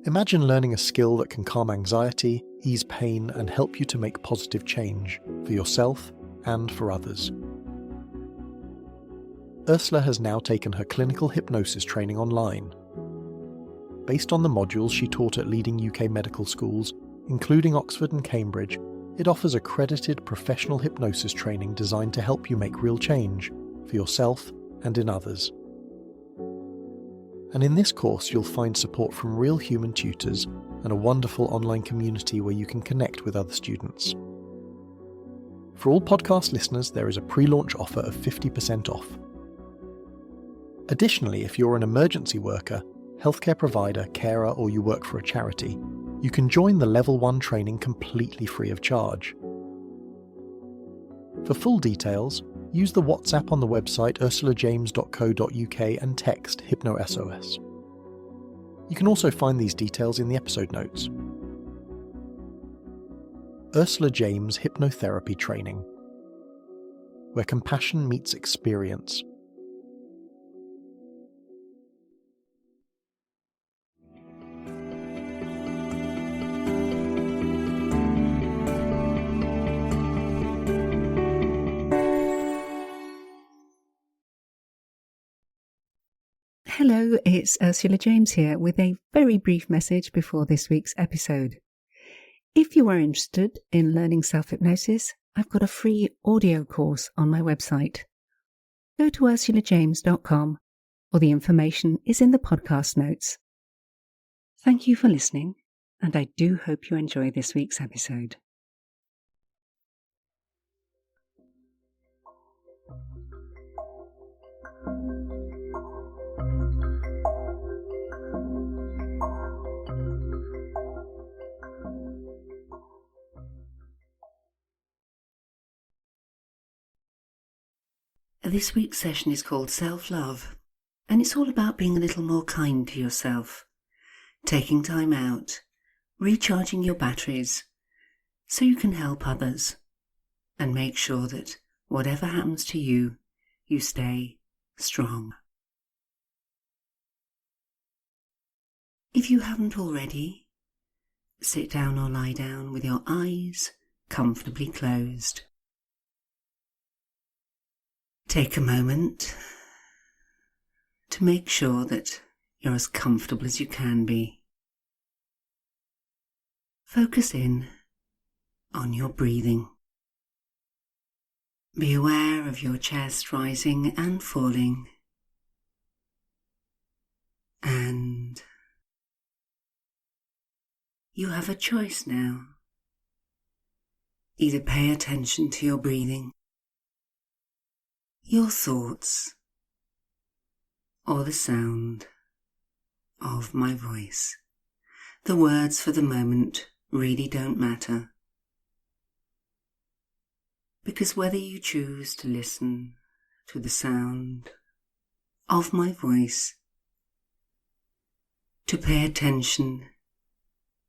Imagine learning a skill that can calm anxiety, ease pain, and help you to make positive change for yourself and for others. Ursula has now taken her clinical hypnosis training online. Based on the modules she taught at leading UK medical schools, including Oxford and Cambridge, it offers accredited professional hypnosis training designed to help you make real change for yourself and in others. And in this course you'll find support from real human tutors and a wonderful online community where you can connect with other students. For all podcast listeners, there is a pre-launch offer of 50% off. Additionally, if you're an emergency worker, healthcare provider, carer, or you work for a charity, you can join the Level 1 training completely free of charge. For full details, use the WhatsApp on the website ursulajames.co.uk and text HypnoSOS. You can also find these details in the episode notes. Ursula James Hypnotherapy Training, where compassion meets experience. Hello, it's Ursula James here with a very brief message before this week's episode. If you are interested in learning self-hypnosis, I've got a free audio course on my website. Go to ursulajames.com, or the information is in the podcast notes. Thank you for listening, and I do hope you enjoy this week's episode. This week's session is called Self-Love, and it's all about being a little more kind to yourself, taking time out, recharging your batteries, so you can help others, and make sure that whatever happens to you, you stay strong. If you haven't already, sit down or lie down with your eyes comfortably closed. Take a moment to make sure that you're as comfortable as you can be. Focus in on your breathing. Be aware of your chest rising and falling. And you have a choice now. Either pay attention to your breathing, your thoughts, or the sound of my voice. The words for the moment really don't matter, because whether you choose to listen to the sound of my voice, to pay attention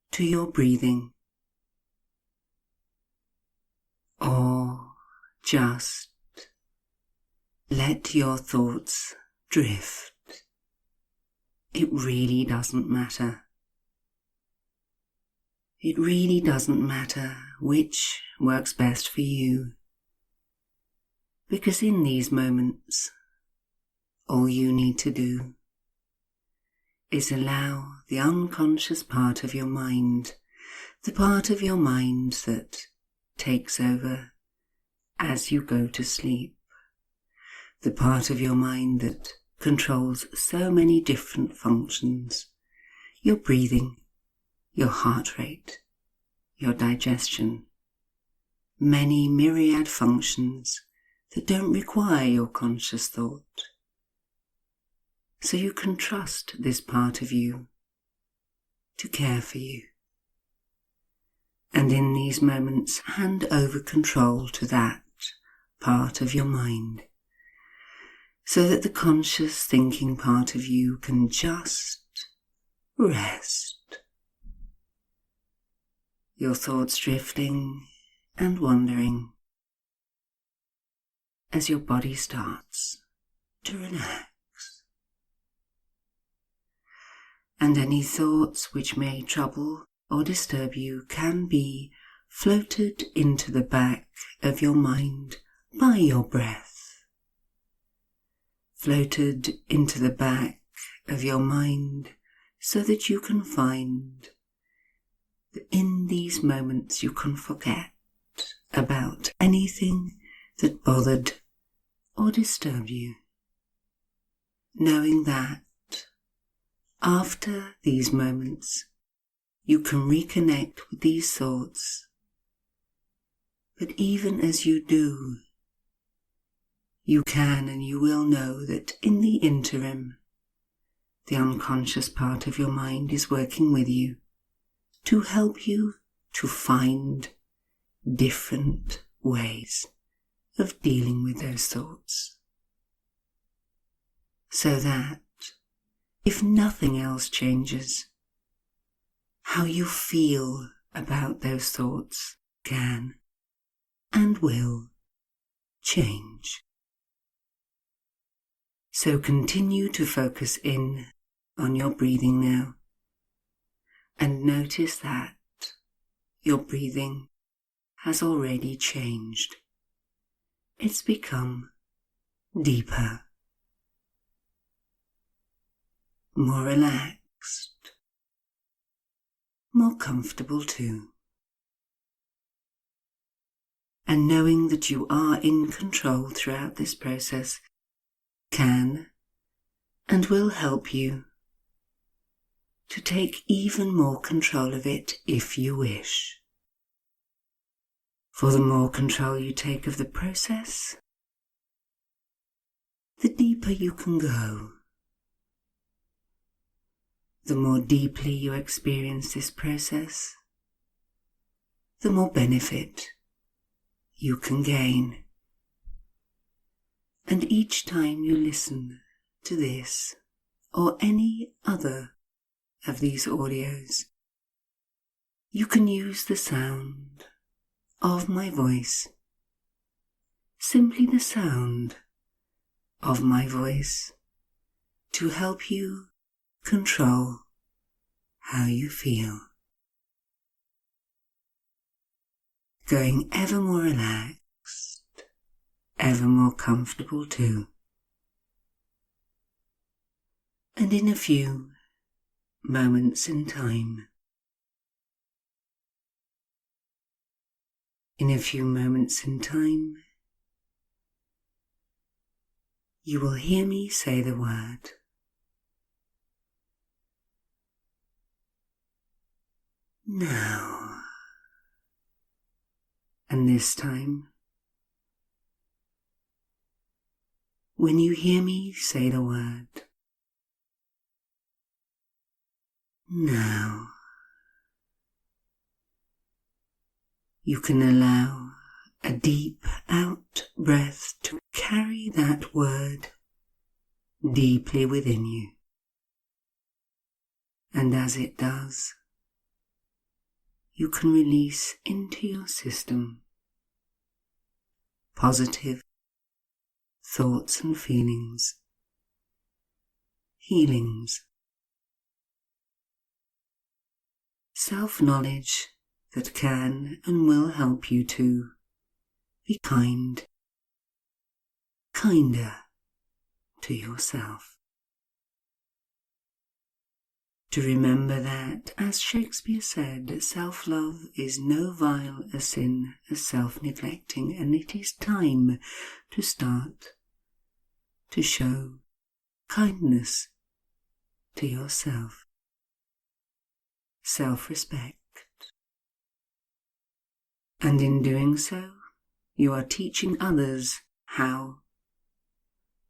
to your breathing, or just let your thoughts drift, it really doesn't matter. It really doesn't matter which works best for you, because in these moments, all you need to do is allow the unconscious part of your mind, the part of your mind that takes over as you go to sleep, the part of your mind that controls so many different functions, your breathing, your heart rate, your digestion, many myriad functions that don't require your conscious thought. So you can trust this part of you to care for you. And in these moments, hand over control to that part of your mind, so that the conscious thinking part of you can just rest. Your thoughts drifting and wandering as your body starts to relax. and any thoughts which may trouble or disturb you can be floated into the back of your mind by your breath. Floated into the back of your mind so that you can find that in these moments you can forget about anything that bothered or disturbed you. Knowing that after these moments you can reconnect with these thoughts, but even as you do, you can and you will know that in the interim, the unconscious part of your mind is working with you to help you to find different ways of dealing with those thoughts. So that, if nothing else changes, how you feel about those thoughts can and will change. So continue to focus in on your breathing now, and notice that your breathing has already changed. It's become deeper, more relaxed, more comfortable too. And knowing that you are in control throughout this process can and will help you to take even more control of it if you wish. For the more control you take of the process, the deeper you can go. The more deeply you experience this process, the more benefit you can gain. And each time you listen to this or any other of these audios, you can use the sound of my voice, simply the sound of my voice, to help you control how you feel. Going ever more relaxed, ever more comfortable too. And in a few moments in time, you will hear me say the word now. And this time, when you hear me say the word now, you can allow a deep out breath to carry that word deeply within you. And as it does, you can release into your system positive thoughts and feelings, healings, self-knowledge that can and will help you to be kinder to yourself. To remember that, as Shakespeare said, self-love is no vile a sin as self-neglecting, and it is time to start to show kindness to yourself, self-respect. And in doing so, you are teaching others how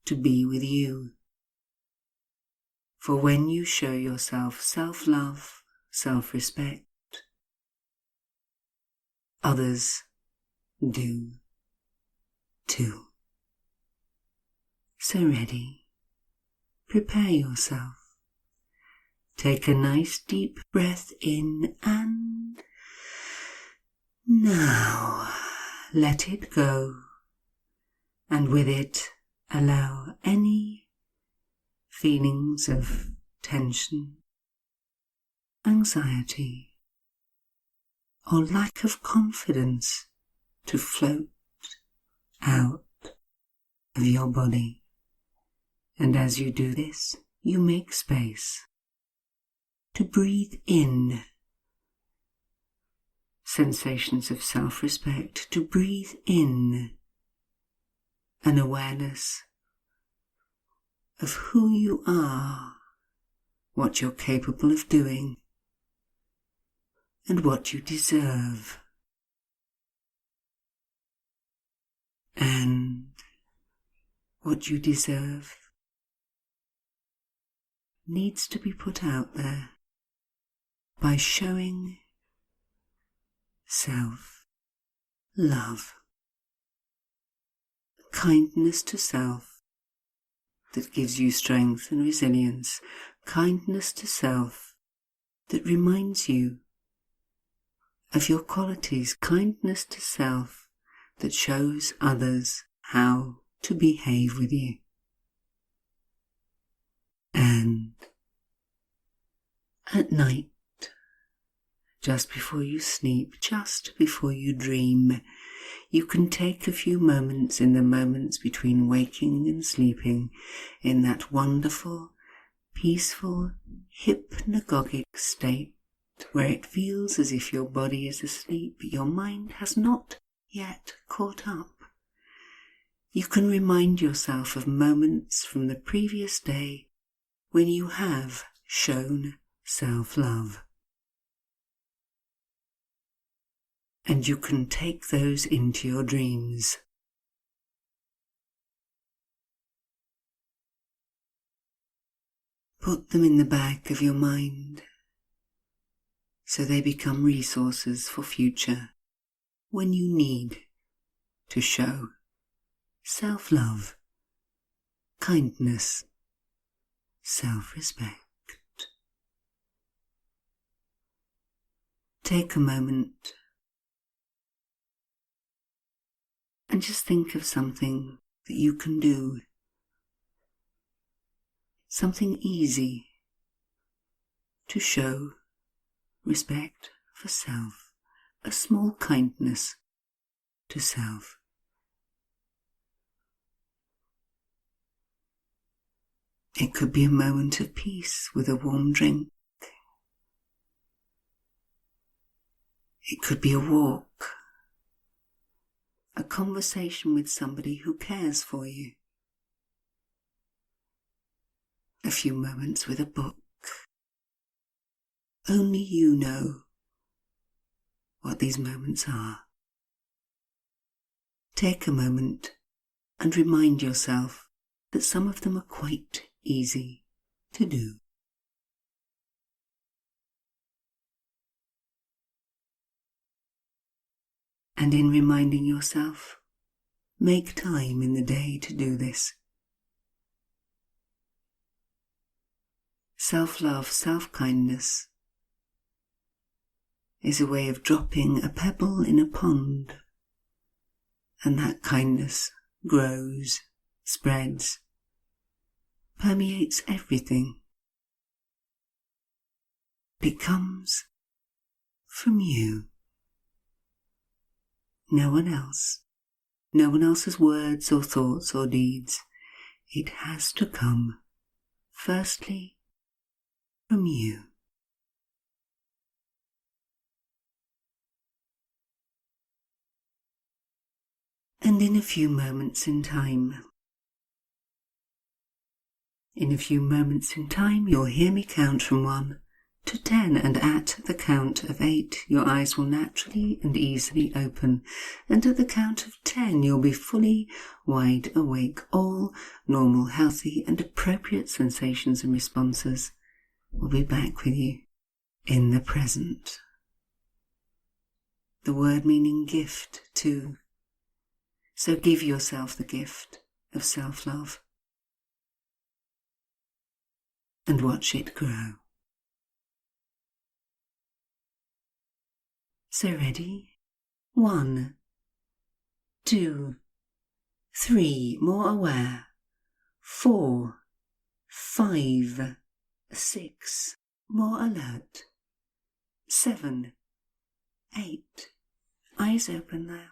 to be with you. For when you show yourself self-love, self-respect, others do too. So ready, prepare yourself. Take a nice deep breath in and now let it go, and with it allow any feelings of tension anxiety, or lack of confidence to float out of your body. And as you do this, you make space to breathe in sensations of self-respect, to breathe in an awareness of who you are, what you're capable of doing, and what you deserve. And what you deserve needs to be put out there by showing self-love, kindness to self that gives you strength and resilience, kindness to self that reminds you of your qualities, kindness to self that shows others how to behave with you. And at night, just before you sleep, just before you dream, you can take a few moments in the moments between waking and sleeping in that wonderful, peaceful, hypnagogic state where it feels as if your body is asleep but your mind has not yet caught up. You can remind yourself of moments from the previous day when you have shown self-love. And you can take those into your dreams. Put them in the back of your mind so they become resources for future when you need to show self-love, kindness, self-respect. Take a moment and just think of something that you can do, something easy to show respect for self, a small kindness to self. It could be a moment of peace with a warm drink. It could be a walk, a conversation with somebody who cares for you, a few moments with a book. Only you know what these moments are. Take a moment and remind yourself that some of them are quite easy to do. And in reminding yourself, make time in the day to do this. Self-love, self-kindness is a way of dropping a pebble in a pond, and that kindness grows, spreads, permeates everything. It comes from you. No one else. No one else's words or thoughts or deeds. It has to come, firstly, from you. And in a few moments in time, you'll hear me count from 1 to 10, and at the count of 8, your eyes will naturally and easily open, and at the count of 10, you'll be fully wide awake. All normal, healthy, and appropriate sensations and responses will be back with you in the present. The word meaning gift, too. So give yourself the gift of self-love and watch it grow. So ready? 1, 2, 3, more aware. 4, 5, 6, more alert. 7, 8. Eyes open now.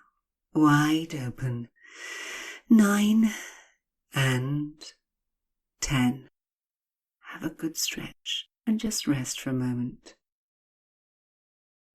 Wide open. 9 and 10. Have a good stretch and just rest for a moment.